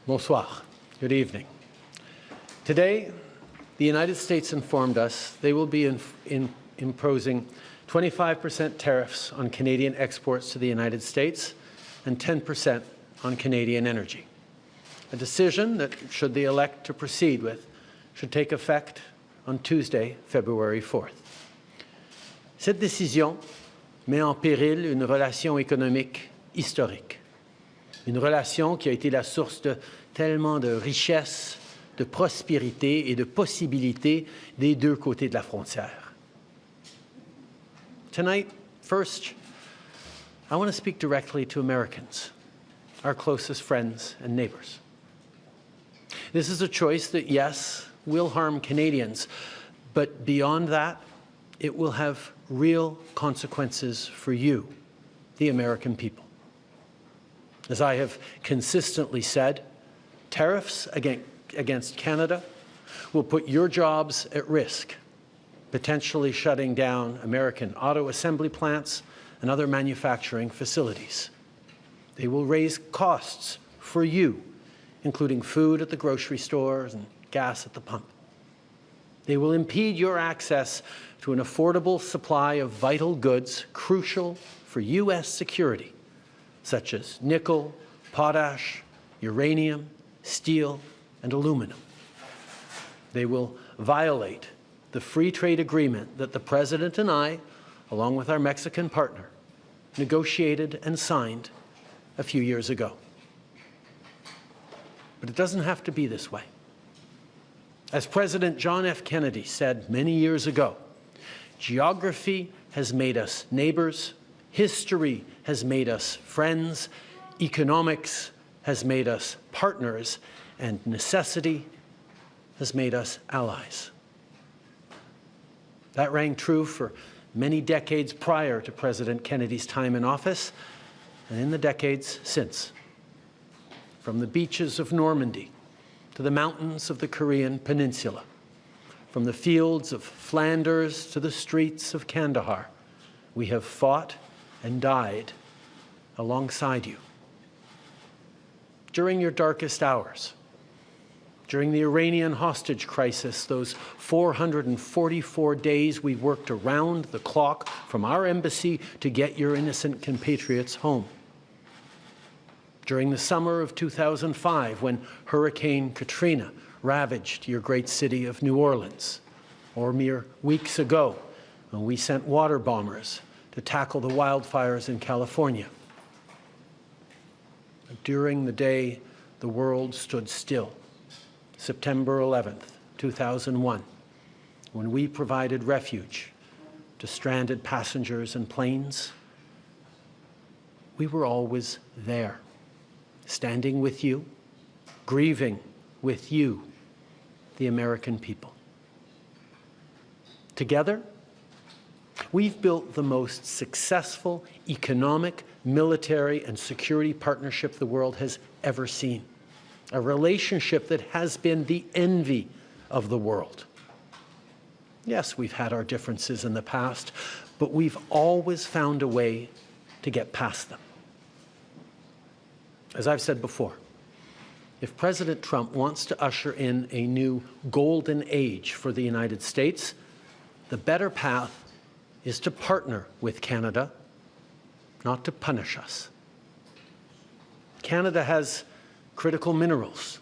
Bonsoir. Good evening. Today, the United States informed us they will be imposing 25% tariffs on Canadian exports to the United States and 10% on Canadian energy. A decision that, should they elect to proceed with, should take effect on Tuesday, February 4th. Cette décision met en péril une relation économique historique. Une relation qui a été la source de tellement de richesse, de prospérité et de possibilités des deux côtés de la frontière. Tonight, first, I want to speak directly to Americans, our closest friends and neighbors. This is a choice that, yes, will harm Canadians, but beyond that, it will have real consequences for you, the American people. As I have consistently said, tariffs against Canada will put your jobs at risk, potentially shutting down American auto assembly plants and other manufacturing facilities. They will raise costs for you, including food at the grocery stores and gas at the pump. They will impede your access to an affordable supply of vital goods crucial for U.S. security, such as nickel, potash, uranium, steel, and aluminum. They will violate the free trade agreement that the President and I, along with our Mexican partner, negotiated and signed a few years ago. But it doesn't have to be this way. As President John F. Kennedy said many years ago, geography has made us neighbors, history has made us friends, economics has made us partners, and necessity has made us allies. That rang true for many decades prior to President Kennedy's time in office and in the decades since. From the beaches of Normandy to the mountains of the Korean Peninsula, from the fields of Flanders to the streets of Kandahar, we have fought and died alongside you. During your darkest hours, during the Iranian hostage crisis, those 444 days we worked around the clock from our embassy to get your innocent compatriots home. During the summer of 2005, when Hurricane Katrina ravaged your great city of New Orleans, or mere weeks ago, when we sent water bombers to tackle the wildfires in California. During the day the world stood still, September 11th, 2001, when we provided refuge to stranded passengers and planes, we were always there, standing with you, grieving with you, the American people. Together, we've built the most successful economic, military, and security partnership the world has ever seen. A relationship that has been the envy of the world. Yes, we've had our differences in the past, but we've always found a way to get past them. As I've said before, if President Trump wants to usher in a new golden age for the United States, the better path is to partner with Canada, not to punish us. Canada has critical minerals,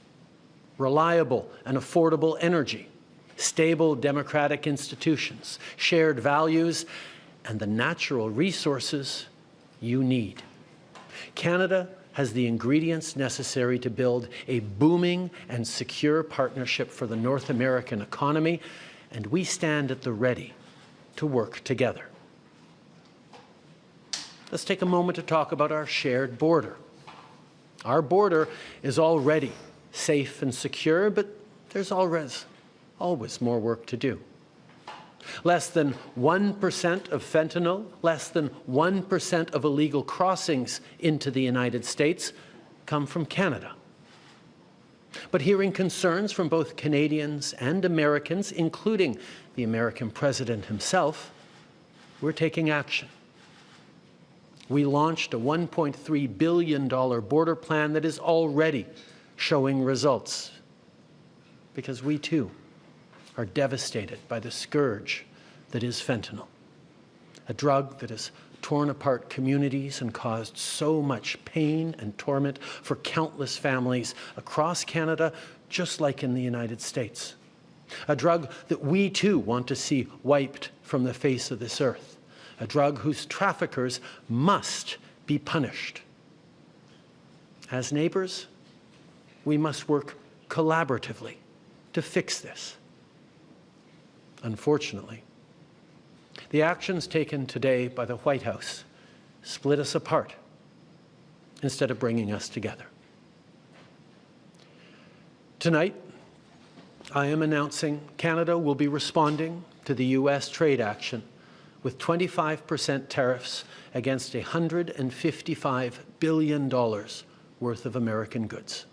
reliable and affordable energy, stable democratic institutions, shared values, and the natural resources you need. Canada has the ingredients necessary to build a booming and secure partnership for the North American economy, and we stand at the ready to work together. Let's take a moment to talk about our shared border. Our border is already safe and secure, but there's always more work to do. Less than 1% of fentanyl, less than 1% of illegal crossings into the United States come from Canada. But hearing concerns from both Canadians and Americans, including the American president himself, we're taking action. We launched a $1.3 billion border plan that is already showing results, because we too are devastated by the scourge that is fentanyl, a drug that has torn apart communities and caused so much pain and torment for countless families across Canada, just like in the United States. A drug that we too want to see wiped from the face of this earth. A drug whose traffickers must be punished. As neighbors, we must work collaboratively to fix this. Unfortunately, the actions taken today by the White House split us apart instead of bringing us together. Tonight, I am announcing Canada will be responding to the U.S. trade action with 25% tariffs against $155 billion worth of American goods.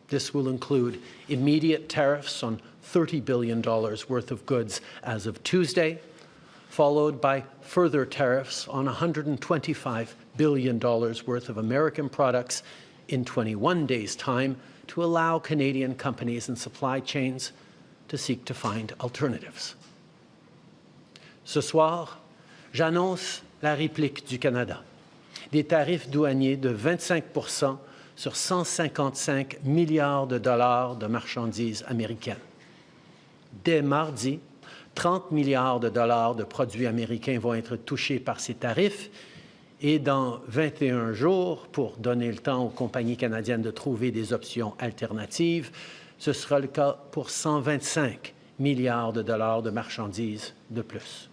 This will include immediate tariffs on $30 billion worth of goods as of Tuesday, followed by further tariffs on $125 billion worth of American products in 21 days' time to allow Canadian companies and supply chains to seek to find alternatives. Ce soir, j'annonce la réplique du Canada, des tarifs douaniers de 25% sur 155 milliards de dollars de marchandises américaines. Dès mardi, 30 milliards de dollars de produits américains vont être touchés par ces tarifs et dans 21 jours, pour donner le temps aux compagnies canadiennes de trouver des options alternatives, ce sera le cas pour 125 milliards de dollars de marchandises de plus.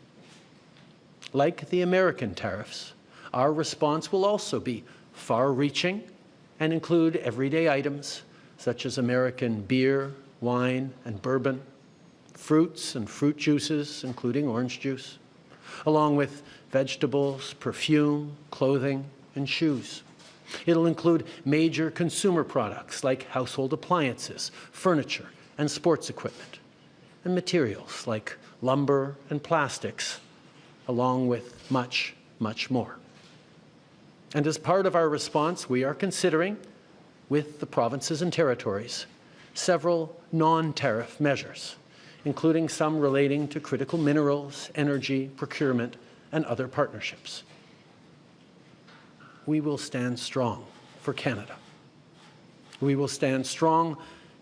Like the American tariffs, our response will also be far-reaching and include everyday items such as American beer, wine, and bourbon, fruits and fruit juices, including orange juice, along with vegetables, perfume, clothing, and shoes. It'll include major consumer products like household appliances, furniture, and sports equipment, and materials like lumber and plastics, along with much, much more. And as part of our response, we are considering, with the provinces and territories, several non-tariff measures, including some relating to critical minerals, energy, procurement, and other partnerships. We will stand strong for Canada. We will stand strong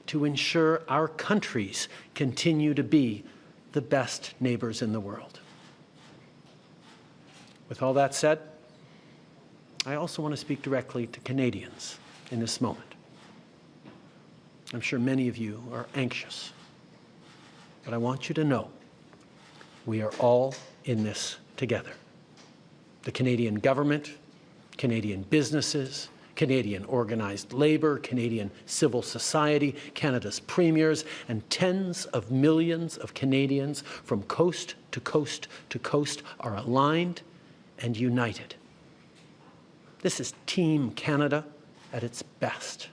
to ensure our countries continue to be the best neighbors in the world. With all that said, I also want to speak directly to Canadians in this moment. I'm sure many of you are anxious, but I want you to know we are all in this together. The Canadian government, Canadian businesses, Canadian organized labor, Canadian civil society, Canada's premiers, and tens of millions of Canadians from coast to coast to coast are aligned and united. This is Team Canada at its best.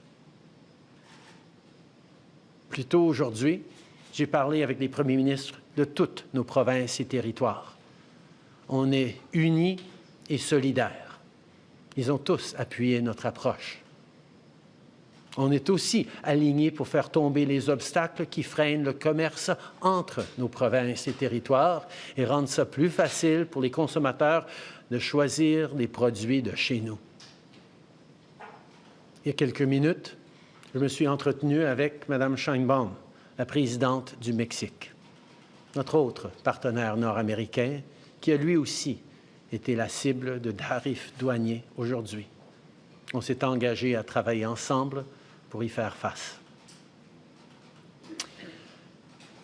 Plus tôt aujourd'hui, j'ai parlé avec les premiers ministres de toutes nos provinces et territoires. On est unis et solidaires. Ils ont tous appuyé notre approche. On est aussi alignés pour faire tomber les obstacles qui freinent le commerce entre nos provinces et territoires et rendre ça plus facile pour les consommateurs de choisir des produits de chez nous. Il y a quelques minutes, je me suis entretenu avec Mme Sheinbaum, la présidente du Mexique, notre autre partenaire nord-américain, qui a lui aussi été la cible de tarifs douaniers aujourd'hui. On s'est engagé à travailler ensemble pour y faire face.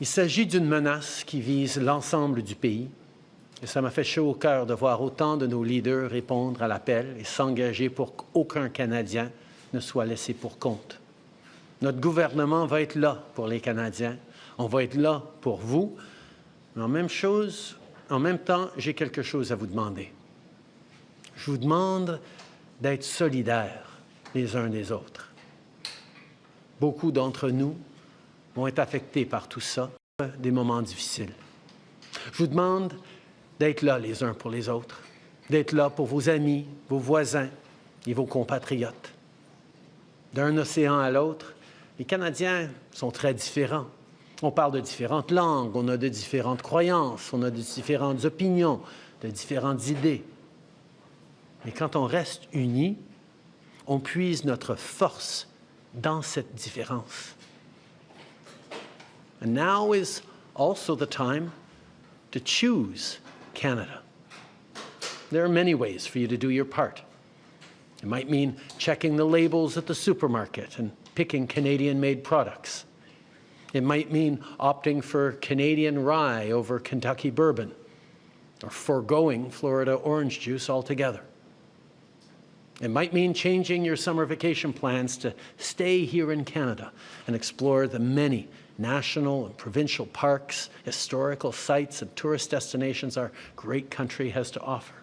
Il s'agit d'une menace qui vise l'ensemble du pays, et ça m'a fait chaud au cœur de voir autant de nos leaders répondre à l'appel et s'engager pour qu'aucun Canadien ne soit laissé pour compte. Notre gouvernement va être là pour les Canadiens, on va être là pour vous, mais en même temps, j'ai quelque chose à vous demander. Je vous demande d'être solidaires les uns des autres. Beaucoup d'entre nous vont être affectés par tout ça, des moments difficiles. Je vous demande d'être là les uns pour les autres, d'être là pour vos amis, vos voisins et vos compatriotes. D'un océan à l'autre, les Canadiens sont très différents. On parle de différentes langues, on a de différentes croyances, on a de différentes opinions, de différentes idées. Mais quand on reste unis, on puise notre force dans cette différence. And now is also the time to choose Canada. There are many ways for you to do your part. It might mean checking the labels at the supermarket and picking Canadian-made products. It might mean opting for Canadian rye over Kentucky bourbon, or foregoing Florida orange juice altogether. It might mean changing your summer vacation plans to stay here in Canada and explore the many national and provincial parks, historical sites, and tourist destinations our great country has to offer.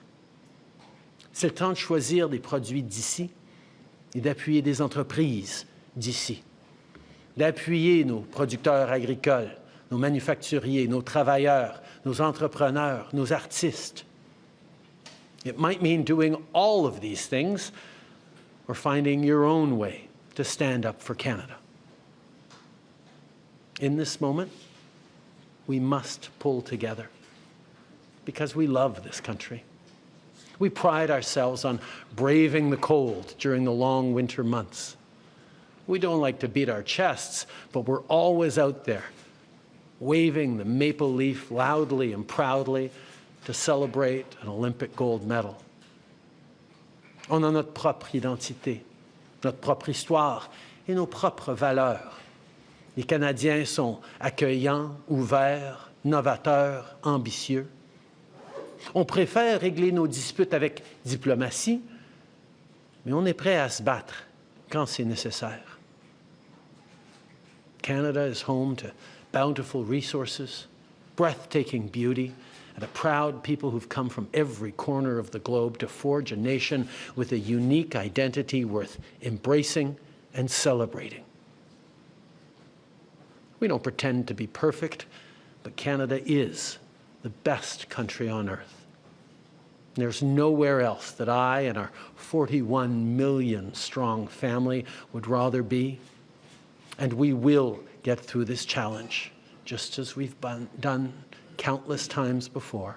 C'est le temps de choisir des produits d'ici et d'appuyer des entreprises d'ici, d'appuyer nos producteurs agricoles, nos manufacturiers, nos travailleurs, nos entrepreneurs, nos artistes. It might mean doing all of these things or finding your own way to stand up for Canada. In this moment, we must pull together because we love this country. We pride ourselves on braving the cold during the long winter months. We don't like to beat our chests, but we're always out there, waving the maple leaf loudly and proudly to celebrate an Olympic gold medal. On a notre propre identité, notre propre histoire et nos propres valeurs. Les Canadiens sont accueillants, ouverts, novateurs, ambitieux. On préfère régler nos disputes avec diplomatie, mais on est prêt à se battre quand c'est nécessaire. Canada is home to bountiful resources, breathtaking beauty, and a proud people who've come from every corner of the globe to forge a nation with a unique identity worth embracing and celebrating. We don't pretend to be perfect, but Canada is the best country on earth. There's nowhere else that I and our 41 million strong family would rather be, and we will get through this challenge, just as we've done countless times before,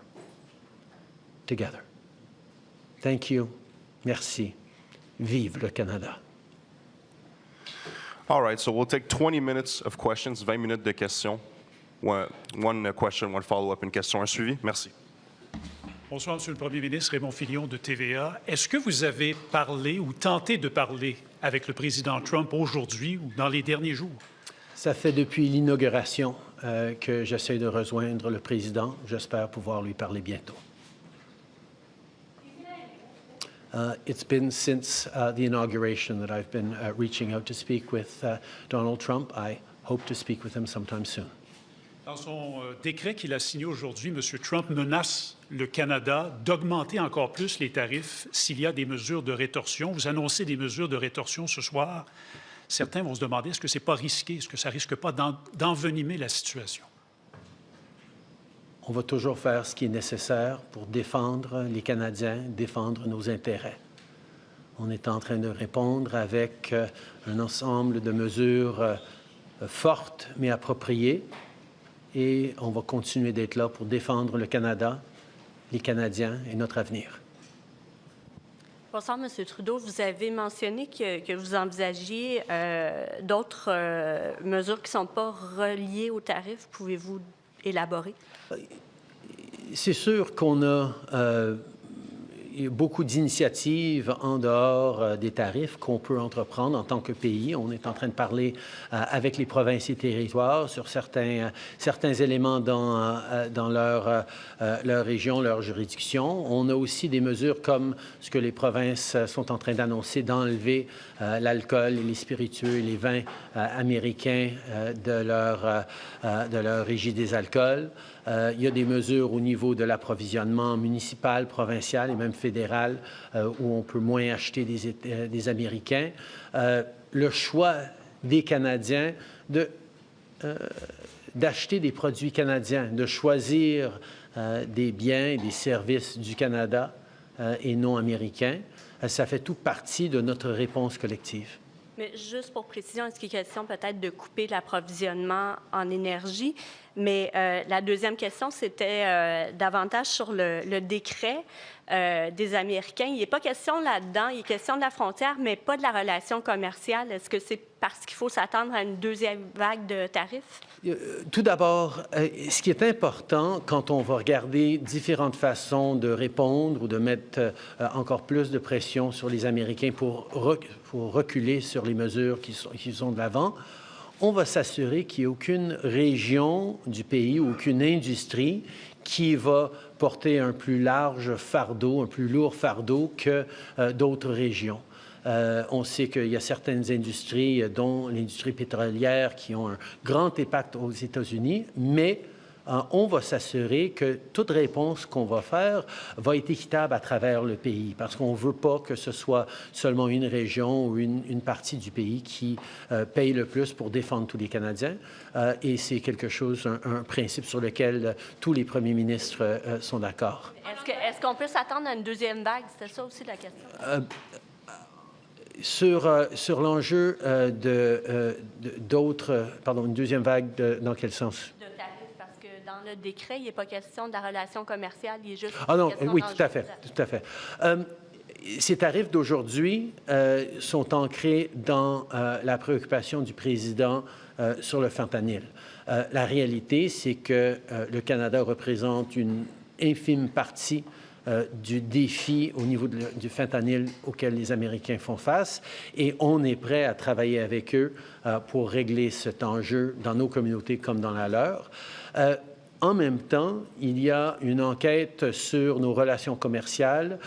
together. Thank you. Merci. Vive le Canada. All right, so we'll take 20 minutes of questions, 20 minutes de questions. One question, one follow-up, une question, un suivi. Merci. Bonsoir, Monsieur le Premier ministre. Raymond Filion de TVA. Est-ce que vous avez parlé ou tenté de parler avec le président Trump aujourd'hui ou dans les derniers jours? Ça fait depuis l'inauguration que j'essaie de rejoindre le président. J'espère pouvoir lui parler bientôt. It's been since the inauguration that I've been reaching out to speak with Donald Trump. I hope to speak with him sometime soon. Dans son décret qu'il a signé aujourd'hui, M. Trump menace le Canada d'augmenter encore plus les tarifs s'il y a des mesures de rétorsion. Vous annoncez des mesures de rétorsion ce soir. Certains vont se demander, est-ce que ce n'est pas risqué? Est-ce que ça ne risque pas d'envenimer la situation? On va toujours faire ce qui est nécessaire pour défendre les Canadiens, défendre nos intérêts. On est en train de répondre avec un ensemble de mesures fortes mais appropriées et on va continuer d'être là pour défendre le Canada, les Canadiens et notre avenir. Bonsoir, M. Trudeau. Vous avez mentionné que vous envisagiez d'autres mesures qui ne sont pas reliées aux tarifs. Pouvez-vous élaborer? C'est sûr qu'on a beaucoup d'initiatives en dehors des tarifs qu'on peut entreprendre en tant que pays. On est en train de parler avec les provinces et territoires sur certains éléments dans leur région, leur juridiction. On a aussi des mesures comme ce que les provinces sont en train d'annoncer, d'enlever l'alcool et les spiritueux et les vins américains de leur régie des alcools. Il y a des mesures au niveau de l'approvisionnement municipal, provincial et même fédéral où on peut moins acheter des Américains. Le choix des Canadiens d'acheter des produits canadiens, de choisir des biens et des services du Canada et non américains, ça fait tout partie de notre réponse collective. Mais juste pour précision, est-ce qu'il est question peut-être de couper l'approvisionnement en énergie? Mais la deuxième question, c'était davantage sur le décret des Américains. Il n'est pas question là-dedans, il est question de la frontière, mais pas de la relation commerciale. Est-ce que c'est parce qu'il faut s'attendre à une deuxième vague de tarifs? Tout d'abord, ce qui est important quand on va regarder différentes façons de répondre ou de mettre encore plus de pression sur les Américains pour reculer sur les mesures qui sont de l'avant, on va s'assurer qu'il n'y ait aucune région du pays, aucune industrie qui va porter un plus large fardeau, un plus lourd fardeau que d'autres régions. On sait qu'il y a certaines industries, dont l'industrie pétrolière, qui ont un grand impact aux États-Unis, mais on va s'assurer que toute réponse qu'on va faire va être équitable à travers le pays, parce qu'on ne veut pas que ce soit seulement une région ou une partie du pays qui paye le plus pour défendre tous les Canadiens. Et c'est quelque chose, un principe sur lequel tous les premiers ministres sont d'accord. Est-ce qu'on peut s'attendre à une deuxième vague? C'était ça aussi la question. Sur l'enjeu d'autres... Pardon, une deuxième vague, dans quel sens? De tarifs, parce que dans le décret, il n'est pas question de la relation commerciale, il est juste... Ah non, oui, tout à fait, tout à fait. Ces tarifs d'aujourd'hui sont ancrés dans la préoccupation du président sur le fentanyl. La réalité, c'est que le Canada représente une infime partie du défi au niveau du fentanyl auquel les Américains font face, et on est prêt à travailler avec eux pour régler cet enjeu dans nos communautés comme dans la leur. En même temps, il y a une enquête sur nos relations commerciales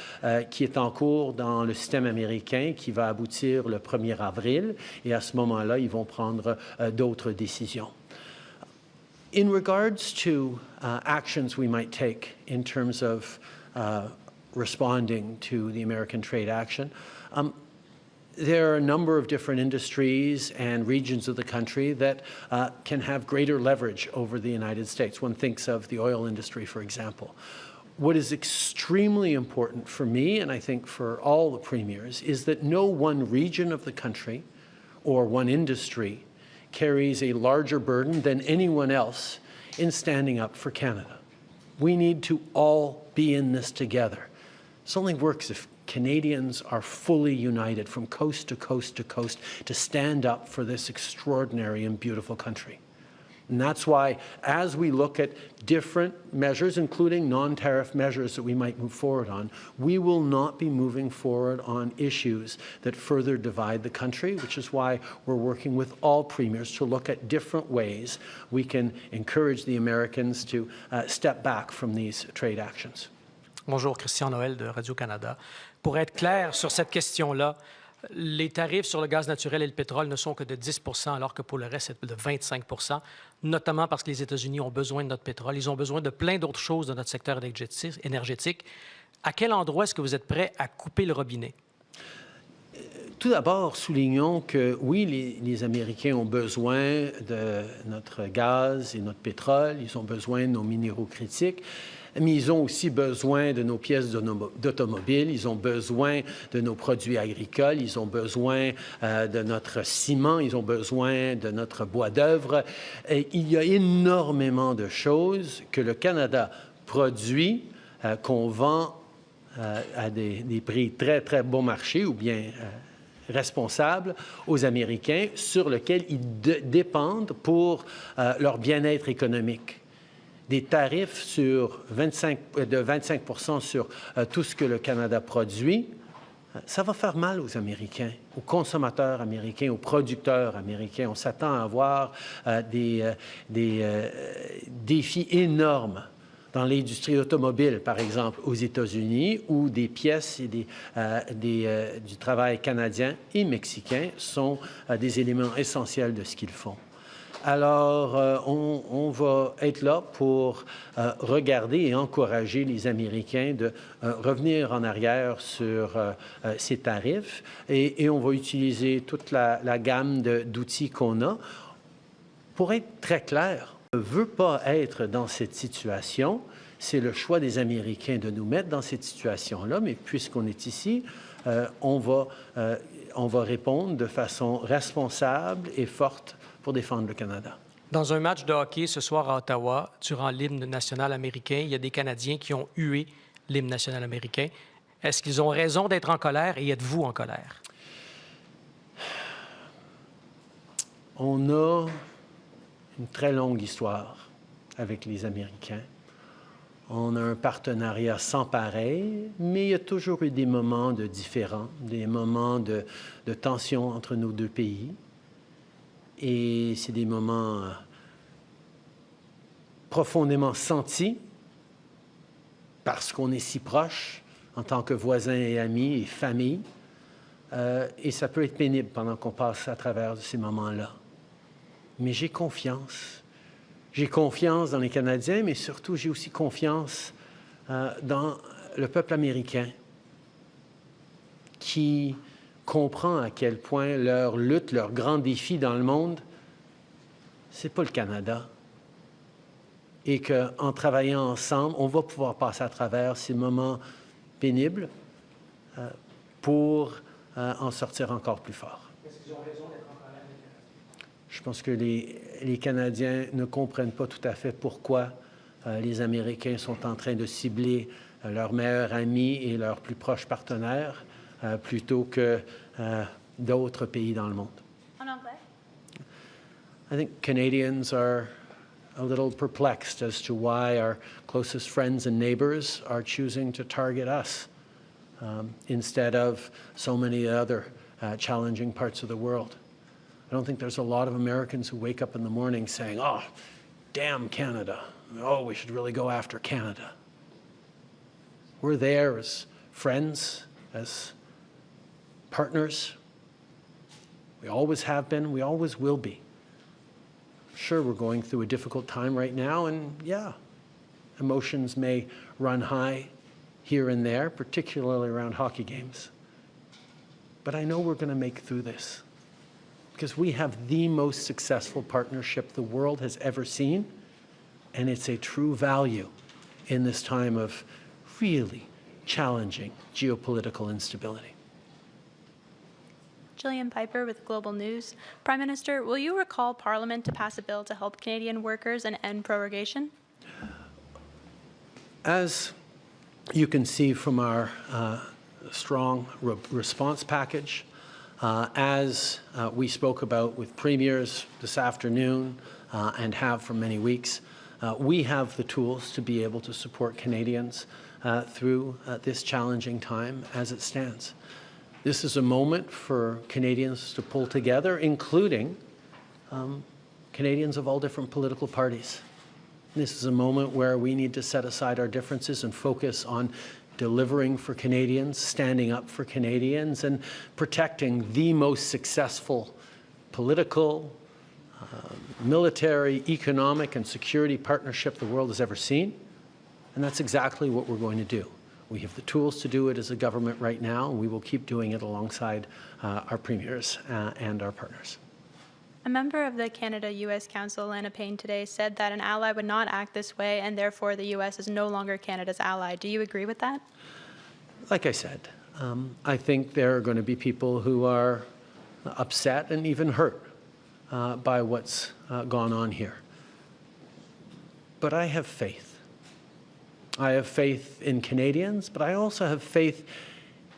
qui est en cours dans le système américain, qui va aboutir le 1er avril, et à ce moment-là, ils vont prendre d'autres décisions. In regards to actions we might take in terms of responding to the American trade action, there are a number of different industries and regions of the country that can have greater leverage over the United States. One thinks of the oil industry, for example. What is extremely important for me, and I think for all the premiers, is that no one region of the country or one industry carries a larger burden than anyone else in standing up for Canada. We need to all be in this together. This only works if Canadians are fully united from coast to coast to coast to stand up for this extraordinary and beautiful country. And that's why, as we look at different measures, including non-tariff measures that we might move forward on, we will not be moving forward on issues that further divide the country, which is why we're working with all premiers to look at different ways we can encourage the Americans to step back from these trade actions. Bonjour, Christian Noël de Radio-Canada. Pour être clair sur cette question-là, les tarifs sur le gaz naturel et le pétrole ne sont que de 10 % alors que pour le reste, c'est de 25 %, notamment parce que les États-Unis ont besoin de notre pétrole. Ils ont besoin de plein d'autres choses dans notre secteur énergétique. À quel endroit est-ce que vous êtes prêt à couper le robinet? Tout d'abord, soulignons que oui, les Américains ont besoin de notre gaz et notre pétrole, ils ont besoin de nos minéraux critiques, mais ils ont aussi besoin de nos pièces d'automobile, ils ont besoin de nos produits agricoles, ils ont besoin de notre ciment, ils ont besoin de notre bois d'œuvre. Il y a énormément de choses que le Canada produit, qu'on vend à des prix très, très bon marché ou bien responsables aux Américains, sur lesquels ils dépendent pour leur bien-être économique. Des tarifs de 25 % sur tout ce que le Canada produit, ça va faire mal aux Américains, aux consommateurs américains, aux producteurs américains. On s'attend à avoir des défis énormes dans l'industrie automobile, par exemple, aux États-Unis, où des pièces et du travail canadien et mexicain sont des éléments essentiels de ce qu'ils font. Alors, on va être là pour regarder et encourager les Américains de revenir en arrière sur ces tarifs et on va utiliser toute la gamme d'outils qu'on a. Pour être très clair, on ne veut pas être dans cette situation. C'est le choix des Américains de nous mettre dans cette situation-là, mais puisqu'on est ici, on va on va répondre de façon responsable et forte pour défendre le Canada. Dans un match de hockey ce soir à Ottawa, durant l'hymne national américain, il y a des Canadiens qui ont hué l'hymne national américain. Est-ce qu'ils ont raison d'être en colère et êtes-vous en colère? On a une très longue histoire avec les Américains. On a un partenariat sans pareil, mais il y a toujours eu des moments de différends, des moments de tension entre nos deux pays. Et c'est des moments profondément sentis parce qu'on est si proches en tant que voisins et amis et famille. Et ça peut être pénible pendant qu'on passe à travers ces moments-là. Mais j'ai confiance. J'ai confiance dans les Canadiens, mais surtout, j'ai aussi confiance dans le peuple américain qui comprend à quel point leur lutte, leur grand défi dans le monde, c'est pas le Canada. Et qu'en travaillant ensemble, on va pouvoir passer à travers ces moments pénibles pour en sortir encore plus fort. Est-ce qu'ils ont raison d'être en colère? Je pense que les Canadiens ne comprennent pas tout à fait pourquoi les Américains sont en train de cibler leurs meilleurs amis et leurs plus proches partenaires plutôt que d'autres pays dans le monde. En anglais? I think Canadians are a little perplexed as to why our closest friends and neighbors are choosing to target us instead of so many other challenging parts of the world. I don't think there's a lot of Americans who wake up in the morning saying, oh, damn Canada. Oh, we should really go after Canada. We're there as friends, as partners. We always have been, we always will be. Sure, we're going through a difficult time right now, and yeah, emotions may run high here and there, particularly around hockey games. But I know we're going to make it through this because we have the most successful partnership the world has ever seen, and it's a true value in this time of really challenging geopolitical instability. Gillian Piper with Global News. Prime Minister, will you recall Parliament to pass a bill to help Canadian workers and end prorogation? As you can see from our strong response package, as we spoke about with premiers this afternoon and have for many weeks, we have the tools to be able to support Canadians through this challenging time as it stands. This is a moment for Canadians to pull together, including Canadians of all different political parties. This is a moment where we need to set aside our differences and focus on delivering for Canadians, standing up for Canadians, and protecting the most successful political, military, economic, and security partnership the world has ever seen. And that's exactly what we're going to do. We have the tools to do it as a government right now, and we will keep doing it alongside our premiers and our partners. A member of the Canada-U.S. Council, Lana Payne, today said that an ally would not act this way, and therefore the U.S. is no longer Canada's ally. Do you agree with that? Like I said, I think there are going to be people who are upset and even hurt by what's gone on here. But I have faith. I have faith in Canadians, but I also have faith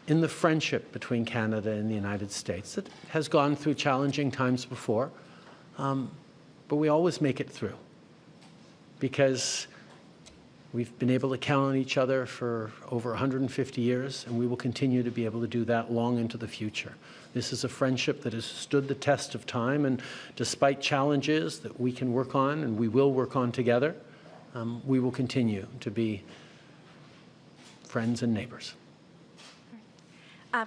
in the friendship between Canada and the United States that has gone through challenging times before, but we always make it through because we've been able to count on each other for over 150 years, and we will continue to be able to do that long into the future. This is a friendship that has stood the test of time, and despite challenges that we can work on and we will work on together, we will continue to be friends and neighbors.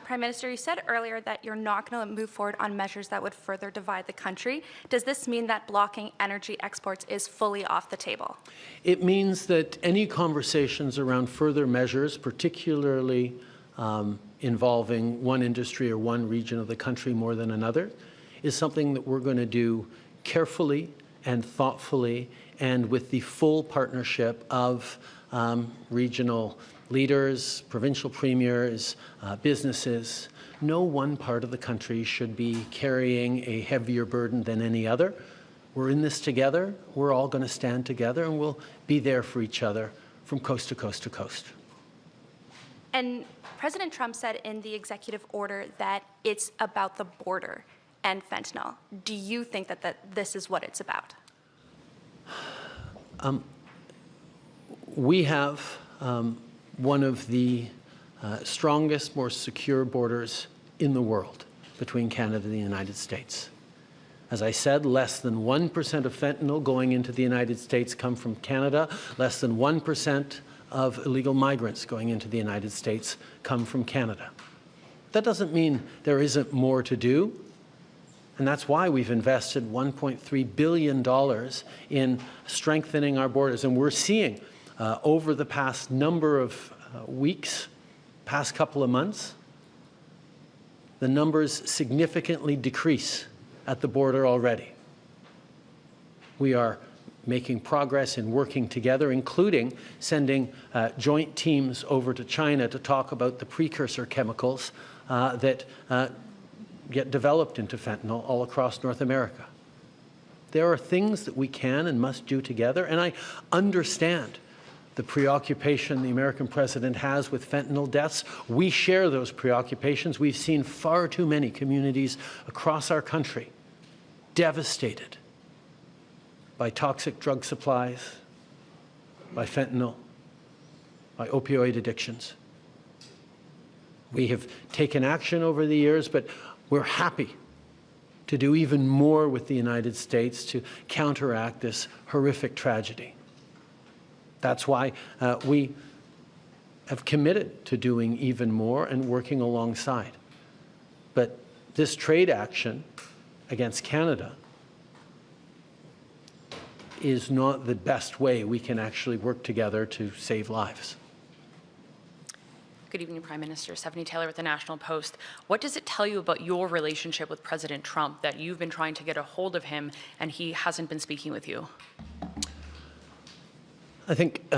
Prime Minister, you said earlier that you're not going to move forward on measures that would further divide the country. Does this mean that blocking energy exports is fully off the table? It means that any conversations around further measures, particularly involving one industry or one region of the country more than another, is something that we're going to do carefully and thoughtfully and with the full partnership of regional leaders, provincial premiers, businesses, no one part of the country should be carrying a heavier burden than any other. We're in this together. We're all going to stand together, and we'll be there for each other from coast to coast to coast. And President Trump said in the executive order that it's about the border and fentanyl. Do you think that this is what it's about? We have one of the strongest, more secure borders in the world between Canada and the United States. As I said, less than 1% of fentanyl going into the United States come from Canada. Less than 1% of illegal migrants going into the United States come from Canada. That doesn't mean there isn't more to do. And that's why we've invested $1.3 billion in strengthening our borders. And we're seeing over the past number of weeks, past couple of months, the numbers significantly decrease at the border already. We are making progress in working together, including sending joint teams over to China to talk about the precursor chemicals that get developed into fentanyl all across North America. There are things that we can and must do together, and I understand the preoccupation the American president has with fentanyl deaths. We share those preoccupations. We've seen far too many communities across our country devastated by toxic drug supplies, by fentanyl, by opioid addictions. We have taken action over the years, but we're happy to do even more with the United States to counteract this horrific tragedy. That's why we have committed to doing even more and working alongside. But this trade action against Canada is not the best way we can actually work together to save lives. Good evening, Prime Minister. Stephanie Taylor with the National Post. What does it tell you about your relationship with President Trump that you've been trying to get a hold of him and he hasn't been speaking with you? I think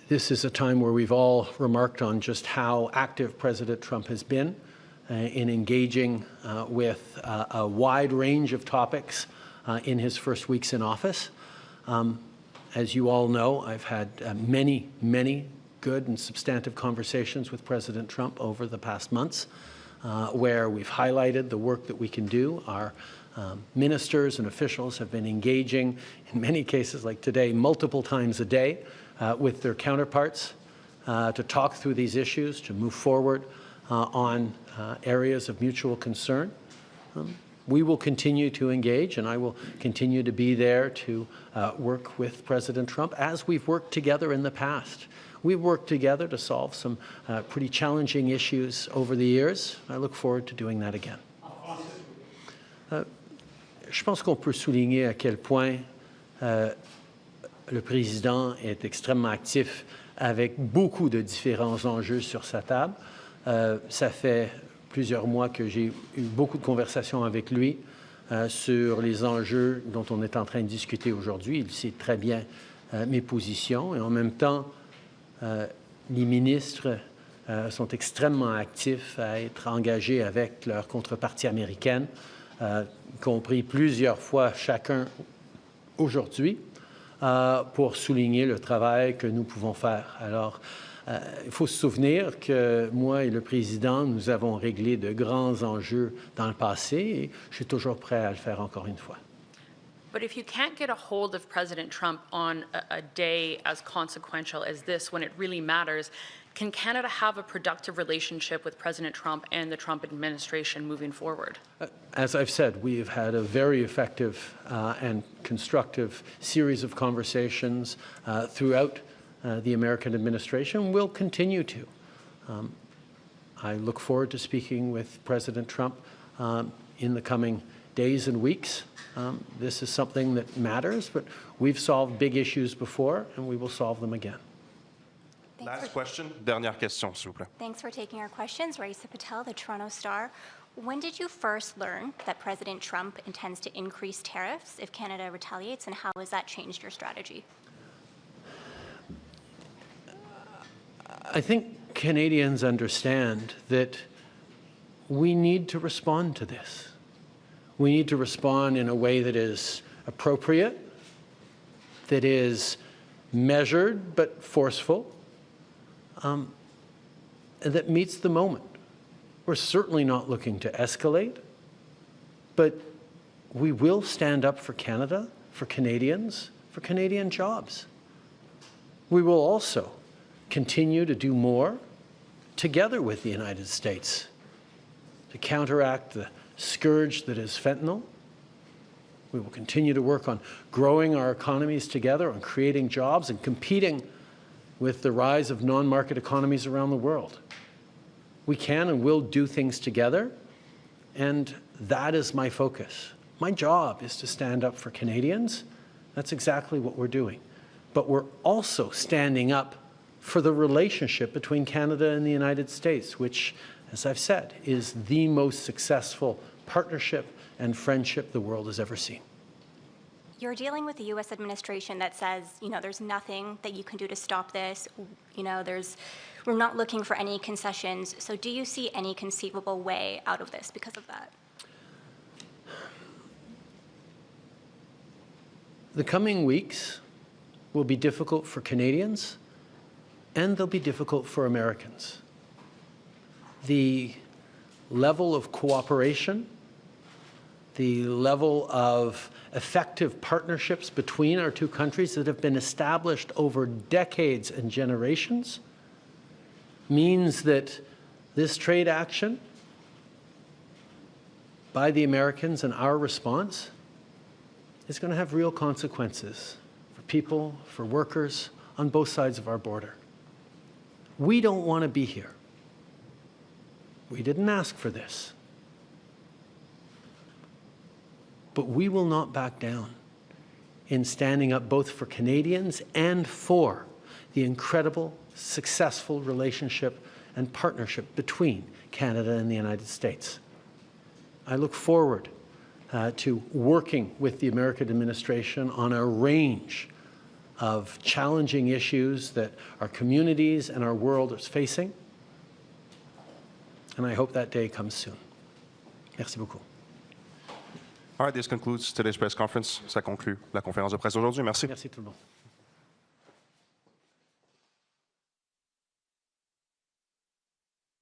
this is a time where we've all remarked on just how active President Trump has been in engaging with a wide range of topics in his first weeks in office. As you all know, I've had many good and substantive conversations with President Trump over the past months, where we've highlighted the work that we can do. Our ministers and officials have been engaging, in many cases like today, multiple times a day with their counterparts to talk through these issues, to move forward on areas of mutual concern. We will continue to engage, and I will continue to be there to work with President Trump as we've worked together in the past. We've worked together to solve some pretty challenging issues over the years. I look forward to doing that again. Je pense qu'on peut souligner à quel point le président est extrêmement actif avec beaucoup de différents enjeux sur sa table. Ça fait plusieurs mois que j'ai eu beaucoup de conversations avec lui sur les enjeux dont on est en train de discuter aujourd'hui. Il sait très bien mes positions et en même temps, les ministres sont extrêmement actifs à être engagés avec leur contrepartie américaine, y compris plusieurs fois chacun aujourd'hui, pour souligner le travail que nous pouvons faire. Alors, il faut se souvenir que moi et le président, nous avons réglé de grands enjeux dans le passé et je suis toujours prêt à le faire encore une fois. But if you can't get a hold of President Trump on a day as consequential as this, when it really matters, can Canada have a productive relationship with President Trump and the Trump administration moving forward? As I've said, we have had a very effective and constructive series of conversations throughout the American administration. We'll continue to. I look forward to speaking with President Trump in the coming days and weeks. This is something that matters, but we've solved big issues before, and we will solve them again. Last question, dernière question, s'il vous plaît. Thanks for taking our questions. Raisa Patel, the Toronto Star. When did you first learn that President Trump intends to increase tariffs if Canada retaliates, and how has that changed your strategy? I think Canadians understand that we need to respond to this. We need to respond in a way that is appropriate, that is measured but forceful, and that meets the moment. We're certainly not looking to escalate, but we will stand up for Canada, for Canadians, for Canadian jobs. We will also continue to do more together with the United States to counteract the scourge that is fentanyl. We will continue to work on growing our economies together, on creating jobs and competing with the rise of non-market economies around the world. We can and will do things together, and that is my focus. My job is to stand up for Canadians. That's exactly what we're doing. But we're also standing up for the relationship between Canada and the United States, which, as I've said, is the most successful partnership and friendship the world has ever seen. You're dealing with the U.S. administration that says, there's nothing that you can do to stop this. We're not looking for any concessions. So do you see any conceivable way out of this because of that? The coming weeks will be difficult for Canadians, and they'll be difficult for Americans. The level of cooperation, the level of effective partnerships between our two countries that have been established over decades and generations means that this trade action by the Americans and our response is going to have real consequences for people, for workers on both sides of our border. We don't want to be here. We didn't ask for this. But we will not back down in standing up both for Canadians and for the incredible, successful relationship and partnership between Canada and the United States. I look forward to working with the American administration on a range of challenging issues that our communities and our world is facing. And I hope that day comes soon. Merci beaucoup. All right, this concludes today's press conference. Ça conclut la conférence de presse d'aujourd'hui. Merci. Merci tout le monde.